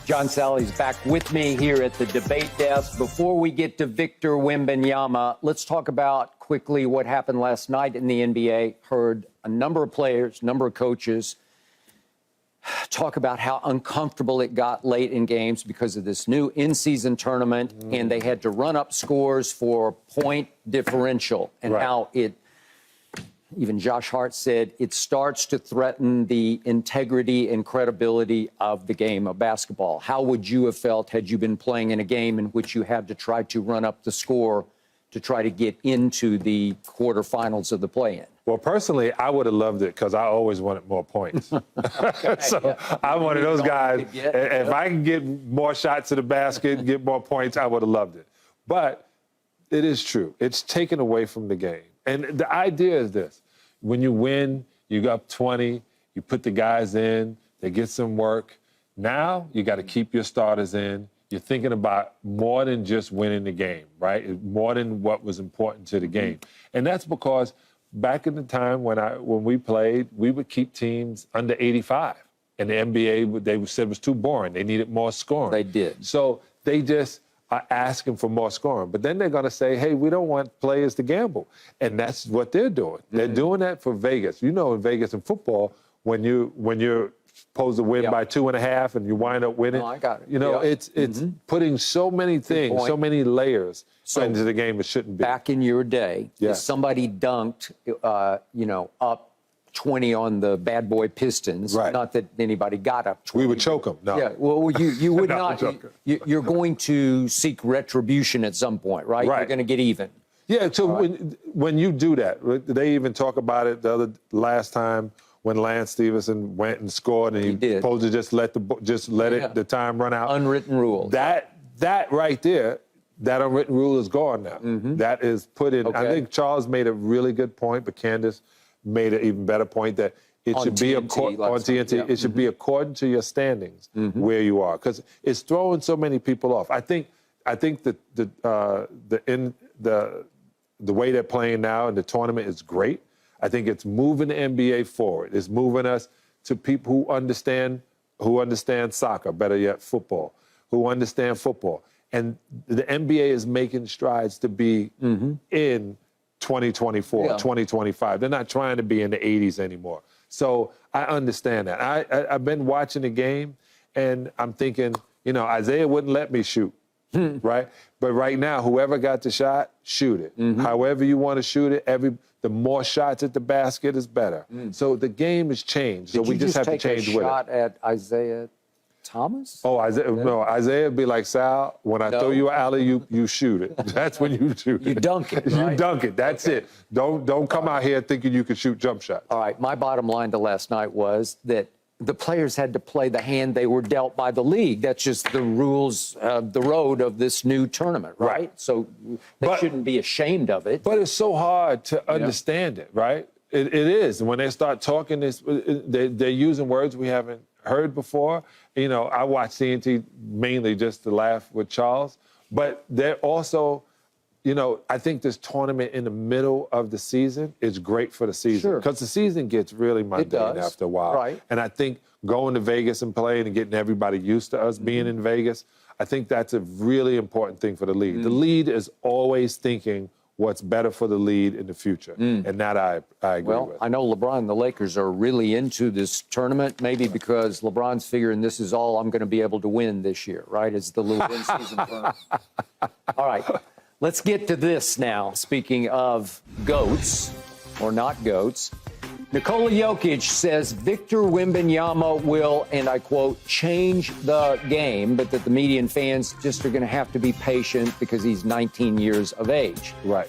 John Salley's back with me here at the debate desk. Before we get to Victor Wembanyama, let's talk about quickly what happened last night in the NBA. Heard a number of players, number of coaches talk about how uncomfortable it got late in games because of this new in-season tournament, and they had to run up scores for point differential, and how it, even Josh Hart said, it starts to threaten the integrity and credibility of the game of basketball. How would you have felt had you been playing in a game in which you had to try to run up the score to try to get into the quarterfinals of the play-in? Well, personally, I would have loved it because I always wanted more points. Okay, so I'm one of those guys. If I can get more shots to the basket, get more points, I would have loved it. But it is true. It's taken away from the game. And the idea is this. When you win, you go up 20, you put the guys in, they get some work. Now you got to keep your starters in. You're thinking about more than just winning the game, right? More than what was important to the game. And that's because back in the time when we played, we would keep teams under 85. And the NBA, they said it was too boring. They needed more scoring. They did. So they just are asking for more scoring. But then they're going to say, hey, we don't want players to gamble. And that's what they're doing. They're doing that for Vegas. You know, in Vegas in football, when you're supposed to win by 2.5 and you wind up winning. No, I got it. You know, it's putting so many things, so many layers into the game it shouldn't be. Back in your day, if somebody dunked, up 20 on the bad boy Pistons, not that anybody got up 20. We would choke them. No. Yeah, well, you would not. You're going to seek retribution at some point, right? You're going to get even. Yeah, so when you do that, they even talk about it last time when Lance Stevenson went and scored, and he supposed to just let the time run out. Unwritten rule. That right there, that unwritten rule is gone now. That is put in. I think Charles made a really good point, but Candace made an even better point that it should be on TNT. It should be according to your standings where you are, because it's throwing so many people off. I think that the way they're playing now in the tournament is great. I think it's moving the NBA forward. It's moving us to people who understand soccer, better yet, football, who understand football. And the NBA is making strides to be in 2024, 2025. They're not trying to be in the 80s anymore. So I understand that. I've been watching the game, and I'm thinking, Isaiah wouldn't let me shoot, right? But right now, whoever got the shot, shoot it. However you want to shoot it, the more shots at the basket is better. So the game has changed. So we just have to change with it. Did you just take a shot at Isaiah Thomas? Oh, Isaiah would be like, Sal, when I throw you an alley, you shoot it. That's when you shoot it. You dunk it, right? You dunk it. That's it. Don't come out here thinking you can shoot jump shots. All right. My bottom line to last night was that the players had to play the hand they were dealt by the league. That's just the rules of the road of this new tournament, right? So they shouldn't be ashamed of it. But it's so hard to understand it, right? It is. When they start talking this, they're using words we haven't heard before. I watch TNT mainly just to laugh with Charles, but they're also, I think this tournament in the middle of the season is great for the season, because the season gets really mundane after a while. Right. And I think going to Vegas and playing and getting everybody used to us being in Vegas, I think that's a really important thing for the league. The league is always thinking what's better for the league in the future. And that I agree with. Well, I know LeBron and the Lakers are really into this tournament, maybe because LeBron's figuring this is all I'm going to be able to win this year, right? It's the little in-season tournament. All right, let's get to this now. Speaking of GOATs, or not GOATs, Nikola Jokic says Victor Wembanyama will, and I quote, change the game, but that the media and fans just are going to have to be patient because he's 19 years of age. Right.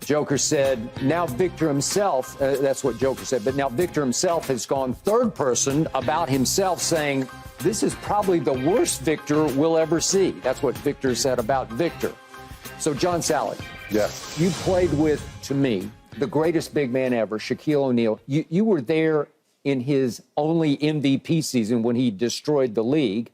Joker said, now Victor himself, that's what Joker said, but now Victor himself has gone third person about himself, saying, this is probably the worst Victor we'll ever see. That's what Victor said about Victor. So, John Salley. Yes. You played with, to me, the greatest big man ever, Shaquille O'Neal. You were there in his only MVP season when he destroyed the league.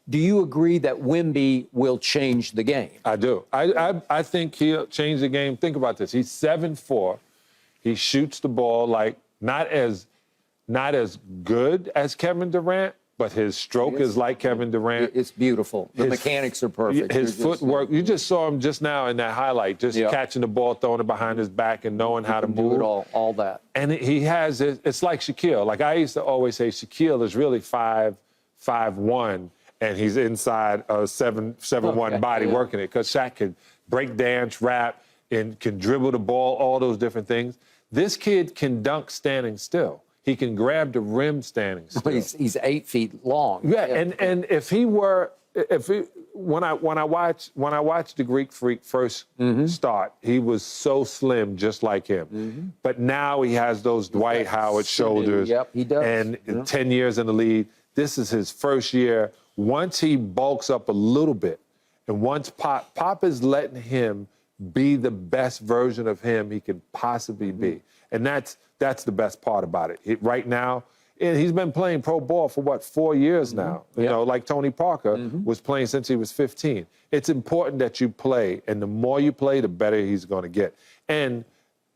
Do you agree that Wemby will change the game? I do. I think he'll change the game. Think about this. He's 7'4". He shoots the ball like not as good as Kevin Durant, but his stroke is like Kevin Durant. It's beautiful. The mechanics are perfect. His footwork, you just saw him just now in that highlight, just catching the ball, throwing it behind his back and knowing how to move. Do it all that. And he has, it's like Shaquille. Like I used to always say, Shaquille is really 5'1", and he's inside a 7'1" body working it, because Shaq can break dance, rap, and can dribble the ball, all those different things. This kid can dunk standing still. He can grab the rim standing still. He's 8 feet long. Yeah, and when I watched the Greek Freak first start, he was so slim, just like him. But now he has those Dwight Howard shoulders. Yep, he does. And 10 years in the league, this is his first year. Once he bulks up a little bit, and once Pop is letting him be the best version of him he can possibly be. And that's the best part about it. Right now, and he's been playing pro ball for, 4 years now? You know, like Tony Parker was playing since he was 15. It's important that you play, and the more you play, the better he's going to get. And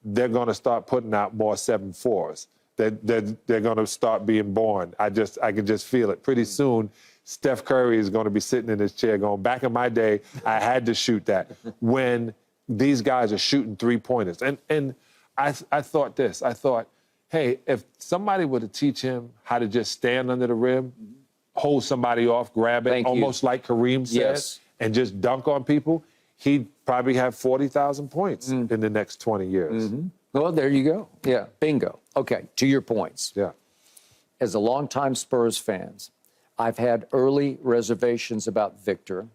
they're going to start putting out more 7'4s. They're going to start being born. I can just feel it. Pretty soon, Steph Curry is going to be sitting in his chair going, back in my day, I had to shoot that. When these guys are shooting three-pointers. And I thought this. I thought, hey, if somebody were to teach him how to just stand under the rim, hold somebody off, grab it, almost like Kareem said, and just dunk on people, he'd probably have 40,000 points in the next 20 years. Well, there you go. Yeah, bingo. Okay, to your points. Yeah. As a longtime Spurs fans, I've had early reservations about Victor.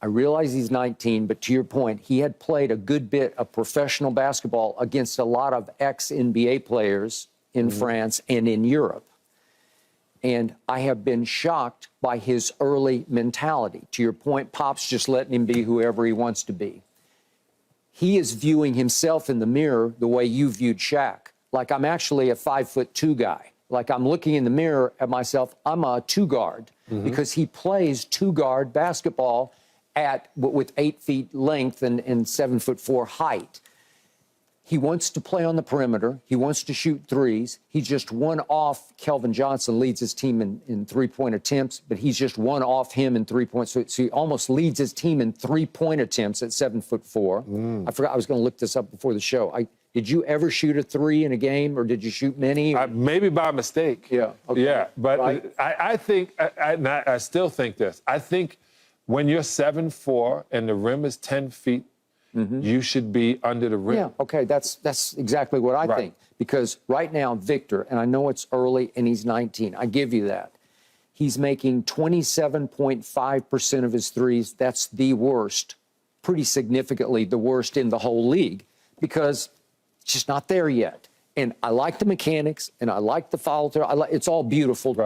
I realize he's 19, but to your point, he had played a good bit of professional basketball against a lot of ex-NBA players in France and in Europe. And I have been shocked by his early mentality. To your point, Pop's just letting him be whoever he wants to be. He is viewing himself in the mirror the way you viewed Shaq. Like, I'm actually a 5'2" guy. Like, I'm looking in the mirror at myself, I'm a two-guard, because he plays two-guard basketball with 8 feet length and 7'4" height. He wants to play on the perimeter. He wants to shoot threes. He just one off. Kelvin Johnson leads his team in three-point attempts, but he's just one off him in 3 points. So he almost leads his team in three-point attempts at 7'4". I forgot I was going to look this up before the show. Did you ever shoot a three in a game, or did you shoot many? Maybe by mistake. Yeah. Okay. Yeah, but I think I still think this. I think when you're 7'4" and the rim is 10 feet, you should be under the rim. Yeah, okay, that's exactly what I think. Because right now, Victor, and I know it's early and he's 19, I give you that. He's making 27.5% of his threes. That's the worst, pretty significantly the worst in the whole league, because it's just not there yet. And I like the mechanics, and I like the foul throw. It's all beautiful.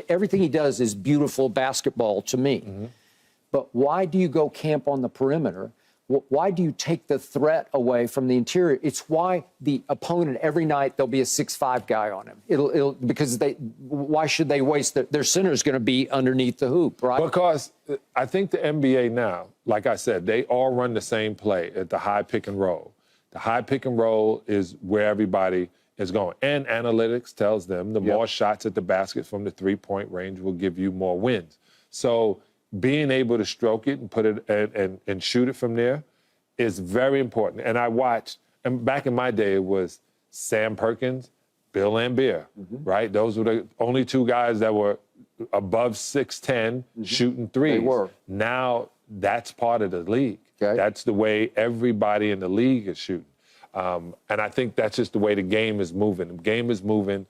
Everything he does is beautiful basketball to me. But why do you go camp on the perimeter? Why do you take the threat away from the interior? It's why the opponent, every night, there'll be a 6'5" guy on him. Because why should they waste their center's going to be underneath the hoop, right? Because I think the NBA now, like I said, they all run the same play at the high pick and roll. The high pick and roll is where everybody is going. And analytics tells them the more shots at the basket from the three-point range will give you more wins. So being able to stroke it and put it and shoot it from there is very important. And I watched, and back in my day, it was Sam Perkins, Bill Laimbeer, right? Those were the only two guys that were above 6'10", shooting threes. They were. Now that's part of the league. Okay. That's the way everybody in the league is shooting. And I think that's just the way the game is moving. The game is moving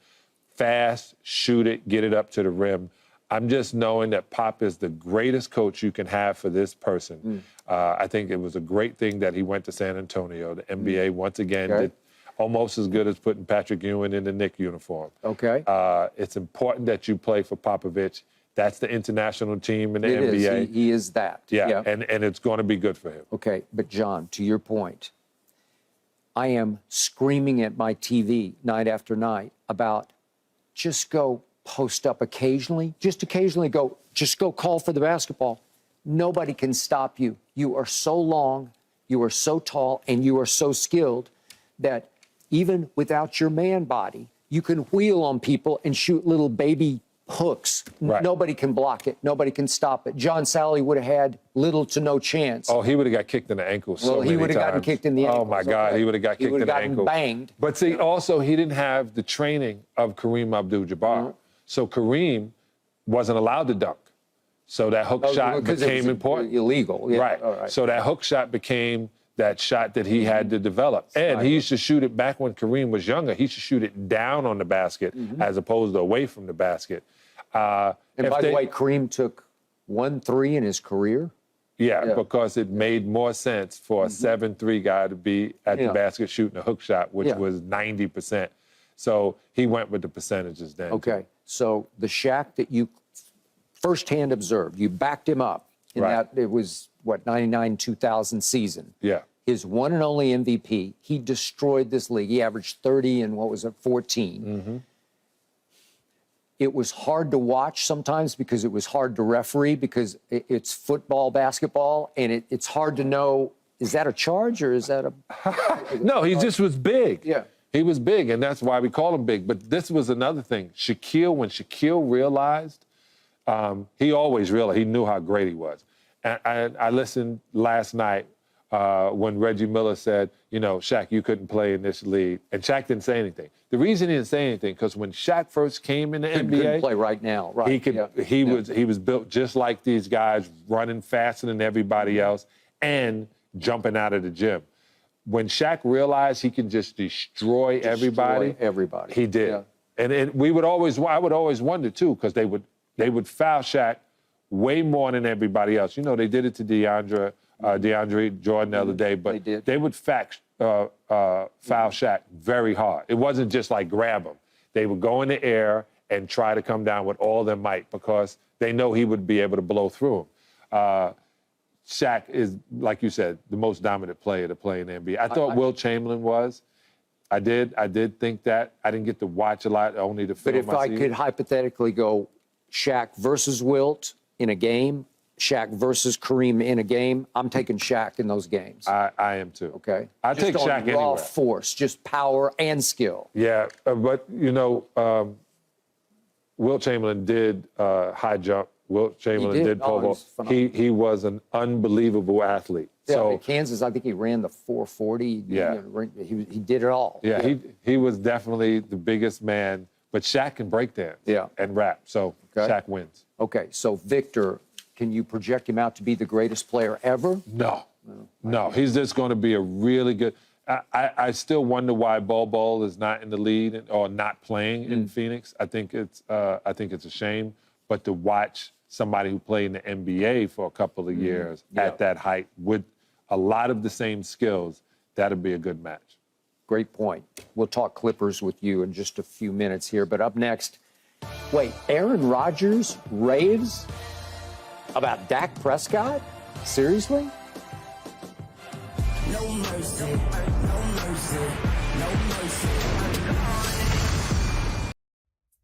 fast, shoot it, get it up to the rim. I'm just knowing that Pop is the greatest coach you can have for this person. I think it was a great thing that he went to San Antonio. The NBA, once again, did almost as good as putting Patrick Ewing in the Knicks uniform. Okay. It's important that you play for Popovich. That's the international team in the NBA. He is that. Yeah. And it's going to be good for him. Okay, but John, to your point, I am screaming at my TV night after night about just go post up occasionally, just occasionally go call for the basketball. Nobody can stop you. You are so long, you are so tall, and you are so skilled that even without your man body, you can wheel on people and shoot little baby hooks. Right. Nobody can block it. Nobody can stop it. John Salley would have had little to no chance. Oh, he would have got kicked in the ankle so many times. He would have gotten kicked in the ankle. Oh, my God. Okay. He would have got kicked in the ankle. Banged. But see, also, he didn't have the training of Kareem Abdul-Jabbar. So Kareem wasn't allowed to dunk. So that hook shot became important. Illegal. Yeah. Right. All right. So that hook shot became that shot that he had to develop. And he used to shoot it back when Kareem was younger. He used to shoot it down on the basket as opposed to away from the basket. And by the way, Kareem took 1 3 in his career. Yeah, because it made more sense for a 7'3" guy to be at the basket shooting a hook shot, which was 90%. So he went with the percentages then. Okay. So the Shaq that you firsthand observed, you backed him up in that, it was, what, 99-2000 season. Yeah. His one and only MVP. He destroyed this league. He averaged 30 and 14. It was hard to watch sometimes because it was hard to referee because it's football, basketball, and it's hard to know, is that a charge or is that a... No, he just was big. Yeah. He was big, and that's why we call him big. But this was another thing. When Shaquille realized, he always realized, he knew how great he was. And I listened last night when Reggie Miller said, you know, Shaq, you couldn't play in this league. And Shaq didn't say anything. The reason he didn't say anything, because when Shaq first came in the NBA, couldn't play right now. Right. He could. He was built just like these guys, running faster than everybody else, and jumping out of the gym. When Shaq realized he can just destroy everybody, he did. Yeah. And I would always wonder too, because they would foul Shaq way more than everybody else. You know, they did it to DeAndre Jordan the other day, but they would foul Shaq very hard. It wasn't just like grab him. They would go in the air and try to come down with all their might because they know he would be able to blow through him. Shaq is, like you said, the most dominant player to play in the NBA. I thought Wilt Chamberlain was. I did think that. I didn't get to watch a lot, only the film. But if I could hypothetically go Shaq versus Wilt in a game, Shaq versus Kareem in a game, I'm taking Shaq in those games. I am too. Okay. I take Shaq anywhere. Raw force, just power and skill. Yeah, but you know, Wilt Chamberlain did high jump. Wilt Chamberlain did pole vault. He was an unbelievable athlete. Yeah, so in Kansas, I think he ran the 440. Yeah. He did it all. Yeah, he was definitely the biggest man. But Shaq can breakdance and rap, so Shaq wins. Okay, so Victor, can you project him out to be the greatest player ever? No. He's just going to be a really good. I still wonder why Bol is not in the lead or not playing in Phoenix. I think it's a shame. But to watch somebody who played in the NBA for a couple of years at that height with a lot of the same skills, that'd be a good match. Great point. We'll talk Clippers with you in just a few minutes here. But up next, wait, Aaron Rodgers raves about Dak Prescott? Seriously? No mercy, no mercy, no mercy.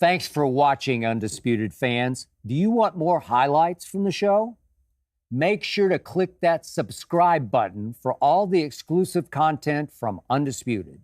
Thanks for watching, Undisputed fans. Do you want more highlights from the show? Make sure to click that subscribe button for all the exclusive content from Undisputed.